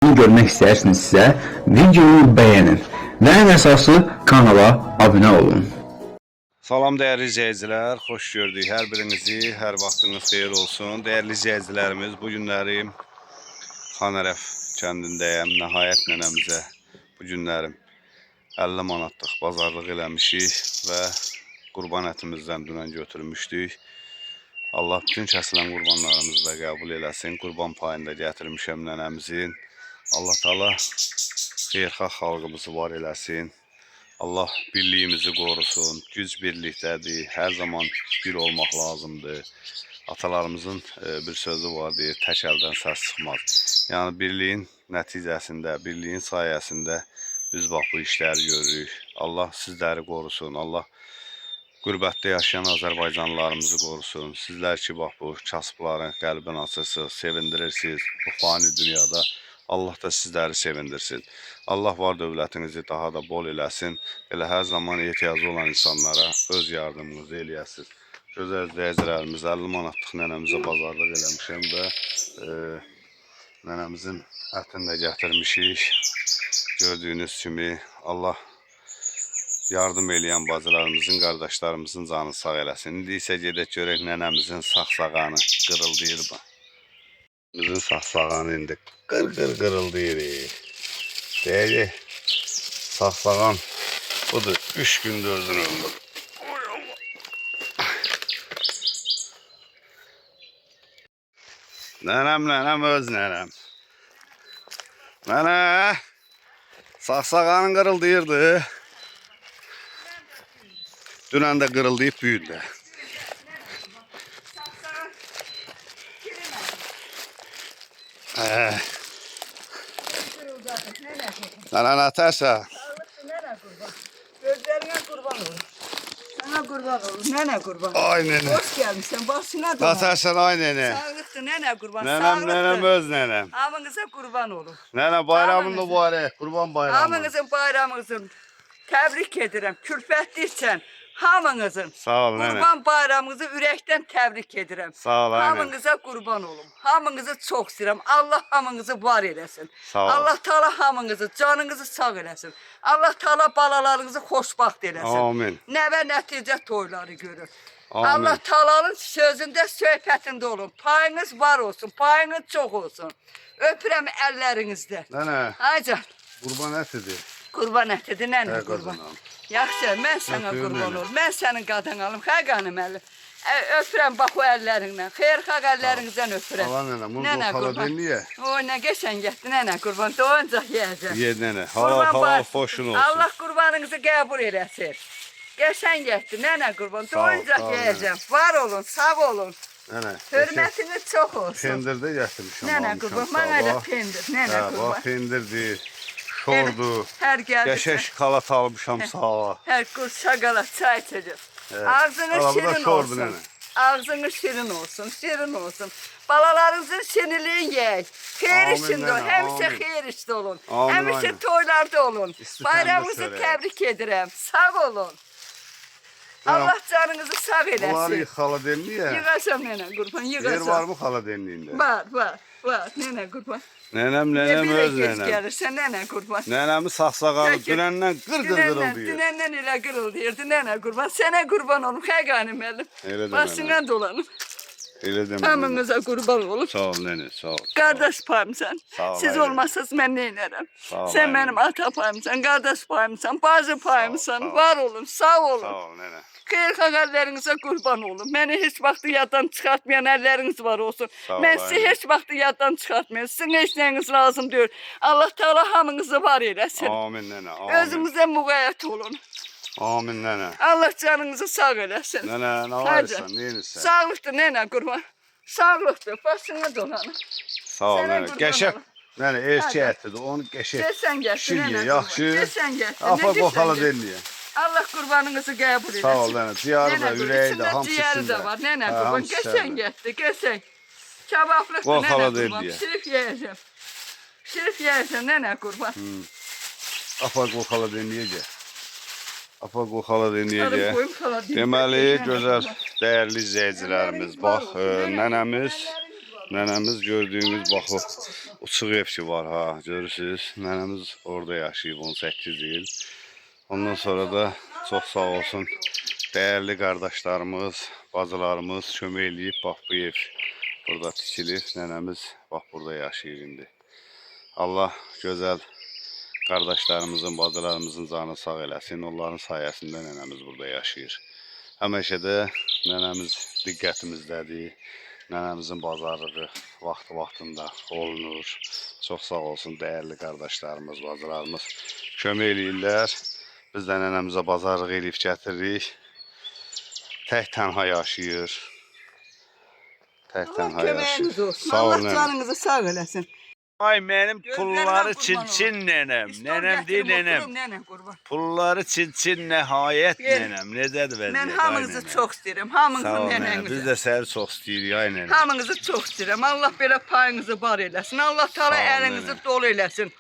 videosunu görmək istəyirsinizsə, videonu bəyənin və ən əsası kanala abunə olun. Salam değerli izleyiciler, hoş gördük her birinizi, her vaxtınız xeyir olsun. Değerli izleyicilerimiz, bu günlərim Xanərəf kəndindəyəm. Nəhayət nənəmizə bu günlərim 50 manatlıq bazarlıq eləmişik və qurban ətimizdən dünən götürmüşdük. Allah bütün kəsilən qurbanlarımızı da qəbul eləsin. Qurban payında gətirmişəm nənəmizin. Allah Taala xeyirxah xalqımızı var eləsin. Allah birliğimizi korusun. Güc birlikdədir. Hər zaman bir olmaq lazımdır. Atalarımızın bir sözü var deyir, tək əldən səs çıxmaz. Yəni birliyin nəticəsində, birliyin sayəsində biz bax bu işləri görürük. Allah sizləri korusun. Allah qürbətdə yaşayan Azərbaycanlılarımızı korusun. Sizlər ki bax bu kasıbların qəlbini açırsınız, sevindirirsiniz bu fani dünyada. Allah da sizləri sevindirsin. Allah var dövlətinizi daha da bol eləsin. Elə hər zaman ehtiyacı olan insanlara öz yardımınızı eləyəsiniz. Gözəl izləyicilərimiz 50 manatlıq nənəmizə bazarlıq eləmişəm və nənəmizin ətini də gətirmişik. Gördüyünüz kimi Allah yardım eləyən bacılarımızın, qardaşlarımızın canı sağ eləsin. İndi isə gedək görək nənəmizin sağsağanı qırıldayır mı? Bizim sağsağanı indi qırıldayır. Deyək, sağsağan budur, 3 gündür özünü öldür. Nənəm, öz nənəm. Nənə, sağsağanın qırıldayırdı. Dünən də qırıldayıb büyüdü. Nənə nətərsə? Gözlerine kurban olur. Sana kurban olur. Nene kurban. Ay nene. Hoş gelmişsin. Başına dolan. Nətərsən ay nene? Sağlıktı nene kurban. Nənəm, öz nənəm. Hamınıza kurban olur. Nənə bayramında mübarək, qurban bayramı. Hamınızın bayramınızın tebrik ederim. Külfetlisən. Hamınızın. Sağ ol nənə. Kurban bayramınızı ürəkdən tebrik ederim. Sağ ol, aynen. Hamınıza kurban olum. Hamınızı çok istəyirəm. Allah hamınızı var eləsin. Sağ ol. Allah Taala hamınızı, canınızı sağ eləsin. Allah Taala balalarınızı xoşbaxt eləsin. Amin. Nəvə nəticə toyları görür. Amin. Allah Taala'nın sözündə, söhbətində olun. Payınız var olsun, payınız çox olsun. Öpürəm əllərinizdə. Nənə, Aycan, qurban ətidir. qurban ətidir, nənə Hə, qurban. qazanam. Yaxşı, mən sənə Öpürəm qurban nənə. olum. Mən sənin qadınalım, xəqanım əlim. Öpürəm bax o əllərindən. Xeyirxah əllərinizdən öpürəm. Allah nənə, bunu Nənə xala qurban. denliyə. Oy, nə qəşəng getdi, nənə qurban. Doyuncaq yeyəcəm. Yer nənə, Qurban halal var. xoşun olsun. Allah qurbanınızı qəbul eləsin. Qəşəng getdi, nənə qurban. Sağ ol, Doyuncaq sağ ol, yeyəcəm. Var olun, sağ olun. Nənə, Hörmətiniz çox olsun. pendirdə gətirmişəm. Nənə almışam qurban, mənə də sabah. pendir, nənə Hə, qurban. bax pendirdir, şordu, Hər gəldi. qəşəng şokolad almışam sağa. Hər qız şaqala çay içəcək. Ağzınız Ala, bu da şirin şordu, olsun. nənə. Ağzınız şirin olsun, şirin olsun. Balalarınızın şirinliğini yeyək. Xeyir Amin, içində olun, nənə, həmişə amin. xeyir içdə olun. Amin, Həmişə aynen. toylarda olun. İsti Bayramınızı təndə təbrik edirəm. Sağ olun. Nənə, Allah canınızı sağ Bunları eləsin. xala denliyə. Yığacam nənə qurban, Yer yığacam. var mı xala denliyində? Var, nənə qurban. Nənəm, Niyə nənəm, belə öz gec nənəm. gəlirsən, nənə qurban? Nənəmi sağsağanı Çəkil. dünəndən qırıldayır. Dünəndən elə qırıldayırdı, nənə qurban. Sənə qurban olum, xəqanım əlim. Elə demə Başından dolanım. Elə demə. Hamınıza qurban olum. Sağ ol nənə, sağ ol. Qardaş payımsan. Sağ ol, Siz aynen. olmazsınız mən nə edərəm? Sağ ol, Sən aynen. mənim ata payımsan, qardaş payımsan, bacı payımsan. sağ ol. Var olun, sağ olun. Sağ ol nənə. Xeyirxah əllərinizə qurban olun. Məni heç vaxt yaddan çıxartmayan əlləriniz var olsun. Sağ ol, Mən sizi aynen. heç vaxt yaddan çıxartmayın. Sizin heç nəyiniz lazım deyil. Allah Taala hamınızı var eləsin. Amin nənə, amin. Özümüzə müğayyət olun. Amin nənə. Allah canınızı sağ eləsin. Nənə, nə Hacı. varsan, neyinsən? Sağlıqdır nənə qurban. Sağlıqdır. Başına dolanın. Sağ ol Sənə nənə. qurban Qəşəng. olum. Nənə, erkək Hacı. ətidir, onu qəşəng. Gəlsən gətir Şiryə, nənə. yaxşı. Gəlsən gətir. Apa Nə qoxala gəlsən gətir. denliyə. Allah qurbanınızı qəbul eləsin. Sağ ol nənə. Ciyarı da, Nənə qurban, ürəyi də, içində hamısı ciyəri içində. də var. Nənə Hə, qurban. hamısı Qəşəng içində. getdi, qəşəng. Kabablıqdır Qoxala nənə qurban. denliyə. Şirif yeyəcəm. Şirif yeyəcəm nənə qurban. Apa qoxala denliyəcək. Apa qoxala denliyəcək. Arı qoyum xala deyim. Deməli, Nənə gözəl, qurban. dəyərli izləyicilərimiz, bax, nənəmiz Nənəmiz gördüyünüz bax o uçuq evçi var ha, görürsüz. Nənəmiz orada yaşayıb 18 il. Ondan sonra da çox sağ olsun değerli kardeşlerimiz, bacılarımız kömək eləyib. Bax bu ev burada tikilib. Nənəmiz bax burada yaşayır indi. Allah gözəl kardeşlerimizin, bacılarımızın canı sağ eləsin. Onların sayesinde nənəmiz burada yaşayır. Həmişə də nənəmiz diqqətimizdədir. Nənəmizin bazarlığı vaxtında olunur. Çox sağ olsun değerli kardeşlerimiz, bacılarımız kömək eləyirlər. Biz də nənəmizə bazarlıq eləyib gətiririk. Tək tənha yaşayır. Tək tənha yaşayır. Köməyiniz olsun. Sağ ol Allah nənə. canınızı sağ eləsin. Ay benim Gözlerine pulları kurban çin nənəm. İşte Nənəm deyil gətirib nənəm. oturum, nənəm qurban. Pulları çin nəhayət Yer. nənəm. Necədir vəziyyət? Mən Ay hamınızı nənəm. çox istəyirəm. Sağ Hamınızın ol nənəm. Biz nənənizi. də səni çox istəyirik ay nənəm. Hamınızı çox istəyirəm. Allah belə payınızı bar eləsin. Allah Taala Sağ ol, əlinizi nənə. dolu eləsin.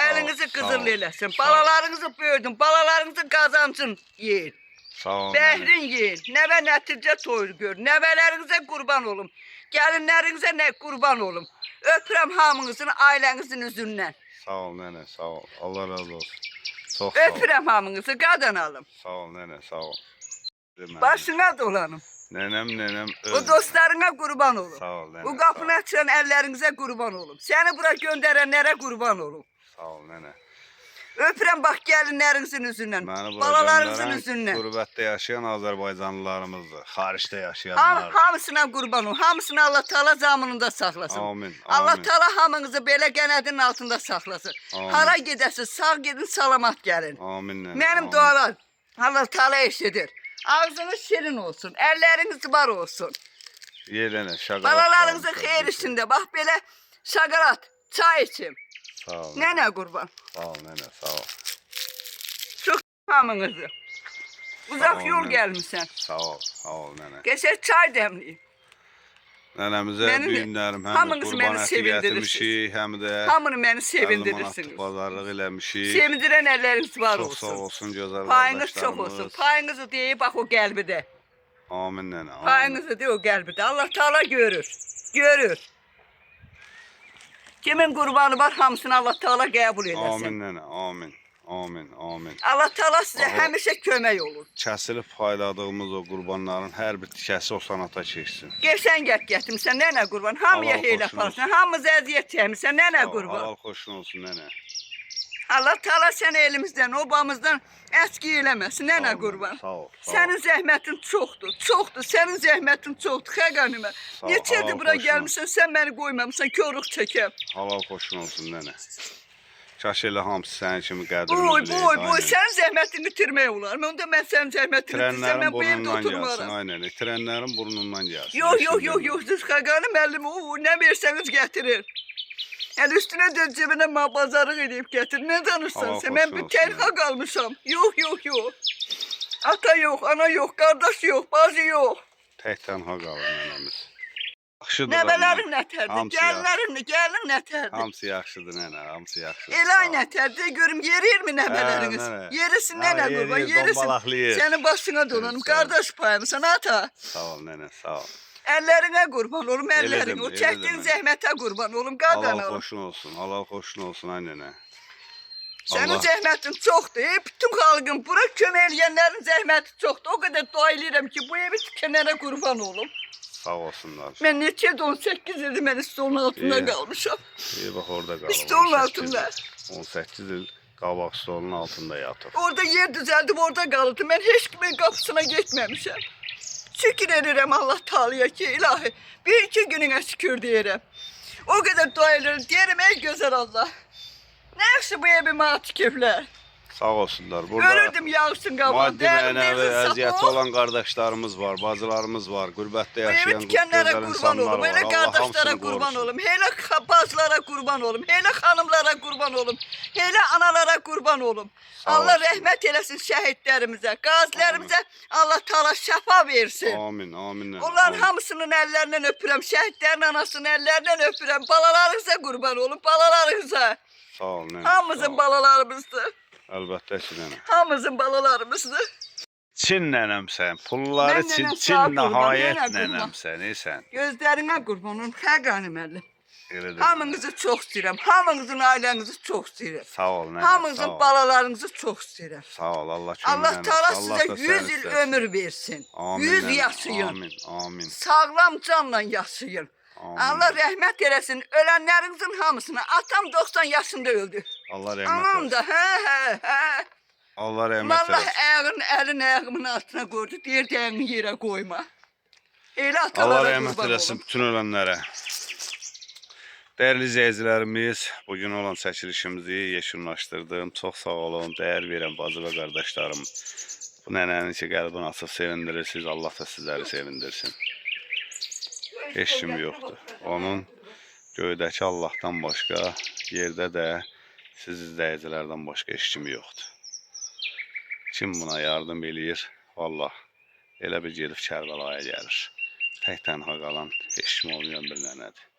Əlinizi sağ qızıl ol. eləsin. Sağ ol. Balalarınızı böyüdün. Balalarınızı qazancın yiyin. Sağ ol nənəm. Bəhrin yiyin. Nəvə nəticə toyur gör. Nəvələrinizə qurban olum. Gəlinlərinizə nə qurban olum. Öpürəm hamınızın ailənizin üzündən. Sağ ol nənə, sağ ol. Allah razı olsun. Çox sağ ol. Öpürəm hamınızı, qadan alım. Sağ ol nənə, sağ ol. Başına dolanım. Nənəm O dostlarına qurban olum. Sağ ol nənə. Bu qapını açan əllərinizə qurban olum. Səni bura göndərənlərə qurban olum. Sağ ol nənə. Öpürəm bax gəlinlərinizin üzündən, Məni bura balalarınızın göndərən üzündən. Qürbətdə yaşayan Azərbaycanlılarımızdır. Xaricdə yaşayanlar. Hamısına qurban olum. Hamısını Allah Taala zamanında saxlasın. Amin. Allah Amin. Taala hamınızı belə qənədinin altında saxlasın. Amin. Hara gedəsiz, sağ gedin, salamat gəlin. Amin nənə. Mənim amin. dualar Allah Taala eşidir. Ağzınız şirin olsun, əlləriniz var olsun. Yelənə, şaqalat. Balalarınızın xeyir içində. Bax belə şaqalat, çay içim. Sağ ol. Nənə qurban. Sağ ol nənə, sağ ol. Çox hamınızı. Uzaq ol, yol nənə. gəlmisən. Sağ ol, sağ ol nənə. Keçək çay dəmliyim. Nənəmizə Məni- düyünlərim həm hamınız qurban məni əti sevindirirsiniz. gətirmişik, həm də Hamını məni 50 manatlıq sevindirirsiniz. bazarlıq eləmişik. Sevindirən əlləriniz var Çox sağ olsun. olsun gözəl Payınız çox qardaşlarımız. olsun. Payınızı deyib bax o qəlbidə. Amin nənə. Amin. Payınızı deyib o qəlbidə. Allah Taala görür. Görür. Kimin qurbanı var hamısını Allah Taala qəbul eləsin. Amin nənə, amin. Amin, amin. Allah Taala sizə Aha. həmişə kömək olur. Kəsilib payladığımız o qurbanların hər bir tikəsi o sanata keçsin. Geçən gəl gətirmisən nənə qurban. Hamıya Allah heylə qoşun aparsan. Hamımız əziyyət çəkmisən nənə Sağ ol, qurban. halal xoşun olsun nənə. Allah Taala səni elimizdən, obamızdan əski eləməsin Sağ nənə ol, qurban. Sağ ol. Sağ ol. Sənin zəhmətin çoxdur, çoxdur. Sənin zəhmətin çoxdur, xəqanimə. Sağ ol, Neçədir Allah bura qoşun gəlmisən, sən məni qoymamısan, körük çəkəm. Halal xoşun olsun nənə. Kaş elə hamısı sənin kimi qədrini Boy, biləydi, boy, boy, aynen. sənin zəhmətini itirmək olar. Onda mən sənin zəhmətini itirsəm, Trenlərin mən bu evdə burnundan gəlsin, oturmaram. aynen. Trenlərin burnundan gəlsin. Yox, yox, Eşidirəm. yox, yox, siz xəqanım əlimi, nə versəniz gətirir. Əl üstünə döz cebinə bazarıq edib gətir. Nə danırsan Allah sən? Mən xoşun bir olsun, tənha yəni. qalmışam. Yox, yox, yox. Ata yox, ana yox, qardaş yox, bacı yox. Tək tənha qalır nənəmiz. Yaxşıdır. Nəvələrin nətərdir, Hamısı gəlin nətərdir. Hamısı yaxşıdır nənə, hamısı yaxşıdır. Elay nətərdir, görüm yerirmi nəvələriniz? Hə, nənə. Yerisin Hə, nənə yerir, qurban, yerisin. dombalaqlayır. Sənin başına dolanım, Sağ ol. qardaş payımsan ata. Sağ ol nənə, sağ ol. Əllərinə qurban olum, əllərinə. dedim, O elə çəkdiyin dedim. zəhmətə qurban olum, qadan Halal olum. xoşun olsun, halal xoşun olsun ay nənə. Sənin Allah- zəhmətin çoxdur. Bütün xalqın bura kömək eləyənlərin zəhməti çoxdur. O qədər dua eləyirəm ki, bu evi tikənlərə qurban olum. Sağ olsunlar. Mən neçə 18 ildir mən stolun altında İyi. qalmışam. İyi bax orada qalır. Stolun 18 altında. il. 18 il qabaq stolun altında yatır. Orada yer düzəldim, orada qalırdım. Mən heç kimin qapısına getməmişəm. Şükür edirəm Allah Taala'ya ki, ilahi, bir iki gününə şükür deyirəm. O qədər dua edirəm, deyirəm ey gözəl Allah. Nə yaxşı bu evi mənə tikiblər. Sağ olsunlar. Burada Ölürdüm yağışın qabağında. maddi mənəvi əziyyəti olan qardaşlarımız var, bacılarımız var, qürbətdə Bu evi yaşayan tikənlərə gözəl qurban insanlar olum, var. elə Allah qardaşlara hamısını qurban qorusun. olum, elə bacılara qurban olum, elə xanımlara qurban olum, elə analara qurban olum. Sağ Allah olsun. rəhmət eləsin şəhidlərimizə, qazilərimizə, Allah Taala şəfa versin. Amin, amin. nənə, Onların amin. hamısının əllərindən öpürəm, şəhidlərin anasının əllərindən öpürəm, balalarınıza qurban olum, balalarınıza. Sağ ol nənə. sağ Hamımızın ol. balalarımızdır, Əlbəttə ki nənə. hamımızın balalarımızdır. Çin nənəmsən. Pulları Mən Çin, nənəm Çin sağ qurban, nəhayət nənə qurban. nənəmsən, sən. Gözlərinə qurban olum, Xəqani müəllim. Elə də. Hamınızı çox istəyirəm. Hamınızın ailənizi çox istəyirəm. Sağ ol nənə. Hamınızın sağ ol. balalarınızı çox istəyirəm. Sağ ol, Allah Allah köməyiniz. Taala Allah sizə da 100 səni il istəsin. ömür versin. Amin. 100 nənə, yaşayın. Amin, amin. Sağlam canla yaşayın. Amin. Allah rəhmət eləsin. Ölənlərinizin hamısına. Atam 90 yaşında öldü. Allah rəhmət Anam eləsin. da hə. Allah rəhmət Allah eləsin. əlin ayağımın altına qoydu. Deyir dəyəni yerə qoyma. Elə Allah atalara rəhmət qurban eləsin olum. bütün ölənlərə. Dəyərli izləyicilərimiz, bugün olan çəkilişimizi yekunlaşdırdım. Çox sağ olun, dəyər verən bacı və qardaşlarım. Bu nənənin ki, qəlbini açıb sevindirirsiniz, Allah da sizləri sevindirsin. Heç kim yoxdur. Onun göydəki Allahdan başqa, yerdə də siz izləyicilərdən başqa heç kim yoxdur. Kim buna yardım eləyir? Vallah, elə bir gedib Kərbəlaya gəlir. Tək tənha qalan heç kim olmayan bir nənədir.